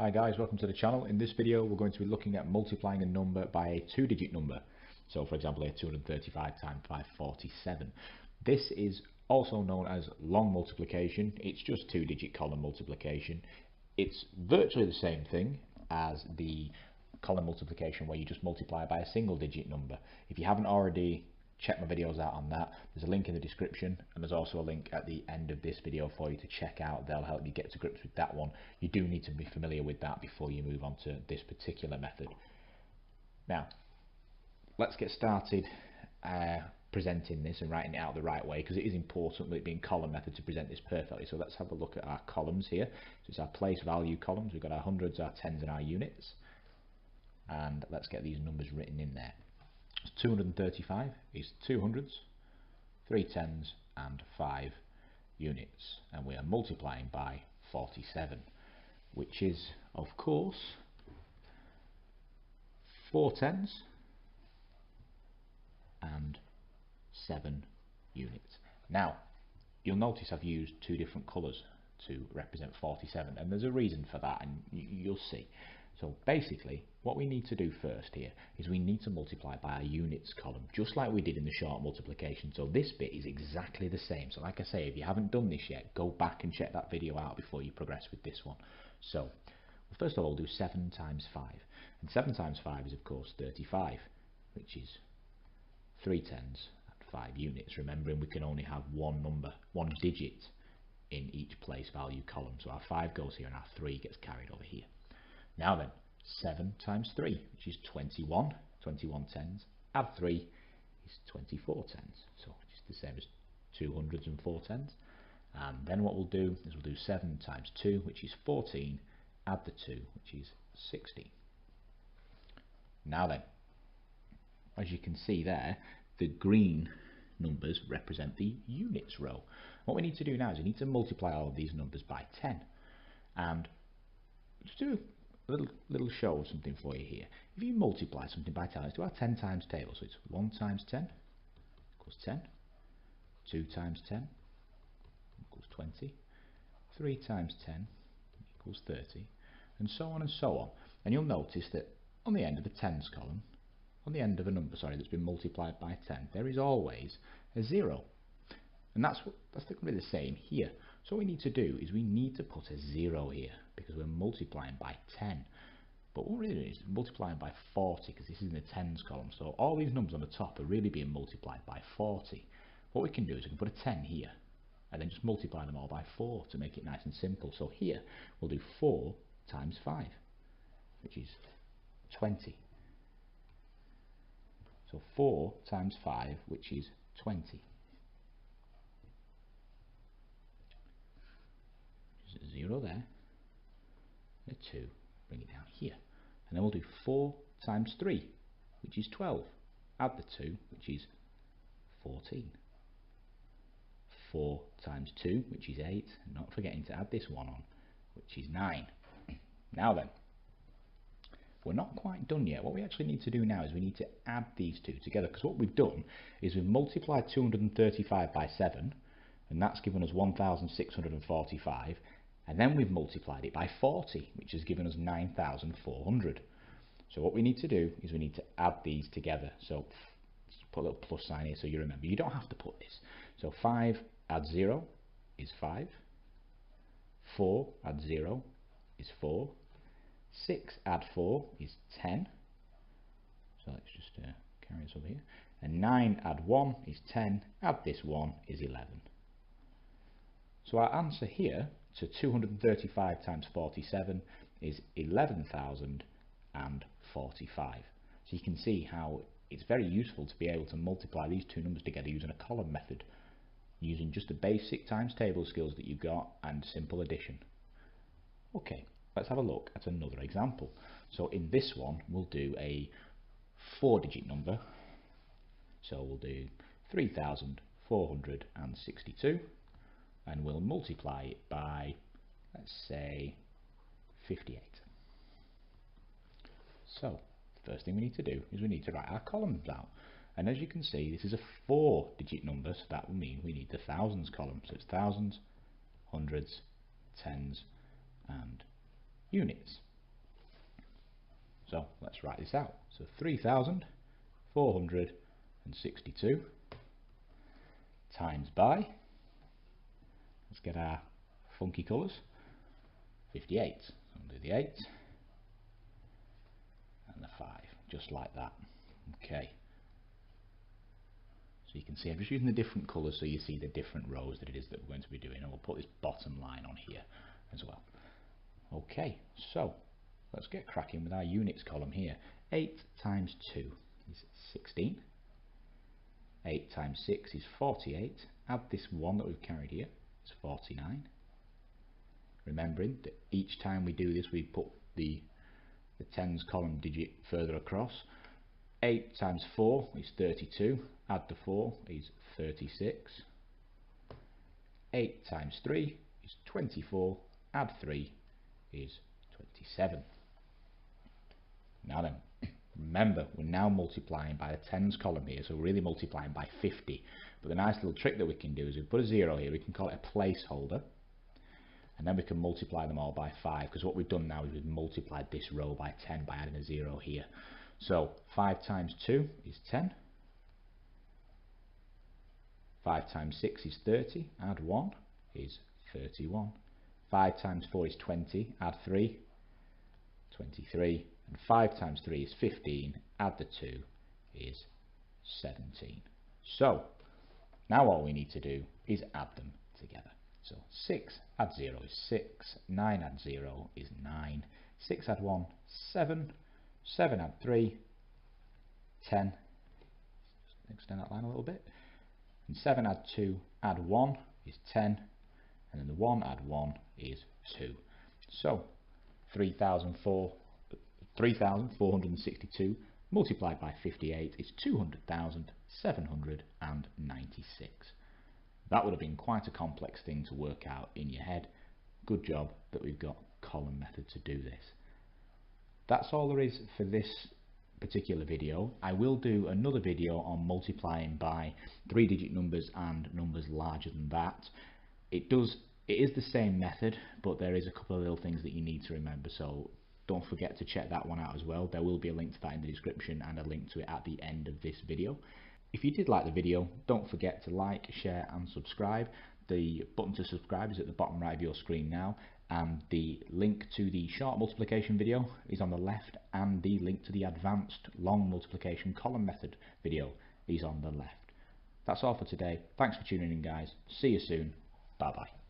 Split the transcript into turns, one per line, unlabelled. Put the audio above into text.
Hi guys, welcome to the channel. In this video we're going to be looking at multiplying a number by a two-digit number. So for example, 235 times 547. This is also known as long multiplication. It's just two-digit column multiplication. It's virtually the same thing as the column multiplication where you just multiply by a single digit number. If you haven't already check my videos out on that, there's a link in the description, and there's also a link at the end of this video for you to check out. They'll help you get to grips with that one. You do need to be familiar with that before you move on to this particular method. Now let's get started presenting this and writing it out the right way, because it is important with it being column method to present this perfectly. So let's have a look at our columns here. So it's our place value columns. We've got our hundreds, our tens and our units, and let's get these numbers written in there. 235 is 2 hundreds, 3 tens and 5 units, and we are multiplying by 47, which is of course 4 tens and 7 units. Now you'll notice I've used two different colours to represent 47, and there's a reason for that, and you'll see. So basically what we need to do first here is we need to multiply by our units column, just like we did in the short multiplication. So this bit is exactly the same. So like I say, if you haven't done this yet, go back and check that video out before you progress with this one. So first of all, we'll do 7 times 5, and 7 times 5 is of course 35, which is 3 tens and 5 units. Remembering we can only have one number, one digit in each place value column. So our 5 goes here and our 3 gets carried over here. Now then, 7 times 3, which is 21, 21 tens, add 3 is 24 tens, so which is the same as 2 hundreds and 4 tens. And then what we'll do is we'll do 7 times 2, which is 14, add the 2, which is 16. Now then, as you can see there, the green numbers represent the units row. What we need to do now is we need to multiply all of these numbers by 10. And just do a little show of something for you here. If you multiply something by 10, let's do our 10 times table. So it's 1 times 10 equals 10, 2 times 10 equals 20, 3 times 10 equals 30, and so on and so on. And you'll notice that on the end of the tens column, on the end of a number, that's been multiplied by 10, there is always a 0. And that's going to be the same here. So what we need to do is we need to put a 0 here, because we're multiplying by 10. But what we're really doing is multiplying by 40, because this is in the tens column. So all these numbers on the top are really being multiplied by 40. What we can do is we can put a 10 here, and then just multiply them all by 4 to make it nice and simple. So here we'll do 4 times 5, which is 20. So 4 times 5, which is 20. There's a 0 there, and a 2, bring it down here. And then we'll do 4 times 3, which is 12. Add the 2, which is 14. 4 times 2, which is 8, and not forgetting to add this one on, which is 9. Now then, we're not quite done yet. What we actually need to do now is we need to add these two together, because what we've done is we've multiplied 235 by 7, and that's given us 1645, and then we've multiplied it by 40, which has given us 9400. So what we need to do is we need to add these together. So put a little plus sign here so you remember. You don't have to put this. So 5 add 0 is 5, 4 add 0 is 4, 6 add 4 is 10, so let's just carry this over here, and 9 add 1 is 10, add this 1 is 11. So our answer here to 235 times 47 is 11,045. So you can see how it's very useful to be able to multiply these two numbers together using a column method, using just the basic times table skills that you got and simple addition. Okay, let's have a look at another example. So in this one we'll do a 4-digit number. So we'll do 3,462, and we'll multiply it by, let's say, 58. So first thing we need to do is we need to write our columns out, and as you can see this is a 4-digit number, so that will mean we need the thousands column. So it's thousands, hundreds, tens and units. So let's write this out. So 3,462 times by, let's get our funky colours, 58. So we'll do the 8 and the 5, just like that. Okay. So you can see I'm just using the different colours so you see the different rows that it is that we're going to be doing, and we'll put this bottom line on here as well. Okay, so let's get cracking with our units column here. 8 times 2 is 16. 8 times 6 is 48. Add this 1 that we've carried here, it's 49. Remembering that each time we do this we put the tens column digit further across. 8 times 4 is 32. Add the 4 is 36. 8 times 3 is 24. Add 3 is 27. Now then, remember we're now multiplying by the tens column here, so we're really multiplying by 50. But the nice little trick that we can do is we put a 0 here, we can call it a placeholder, and then we can multiply them all by 5, because what we've done now is we've multiplied this row by 10 by adding a 0 here. So 5 times 2 is 10. 5 times 6 is 30. Add 1 is 31. 5 times 4 is 20. Add 3, 23. And 5 times 3 is 15. Add the 2 is 17. So now all we need to do is add them together. So 6 add 0 is 6. 9 add 0 is 9. 6 add 1, 7. 7 add 3, 10. Just extend that line a little bit. And 7 add 2, add 1 is 10. And then the 1 add 1 is 2. So 3,462 multiplied by 58 is 200,796. That would have been quite a complex thing to work out in your head. Good job that we've got column method to do this. That's all there is for this particular video. I will do another video on multiplying by 3-digit numbers and numbers larger than that. It is the same method, but there is a couple of little things that you need to remember, so don't forget to check that one out as well. There will be a link to that in the description and a link to it at the end of this video. If you did like the video, don't forget to like, share and subscribe. The button to subscribe is at the bottom right of your screen now, and the link to the short multiplication video is on the left, and the link to the advanced long multiplication column method video is on the left. That's all for today. Thanks for tuning in, guys. See you soon. Bye bye.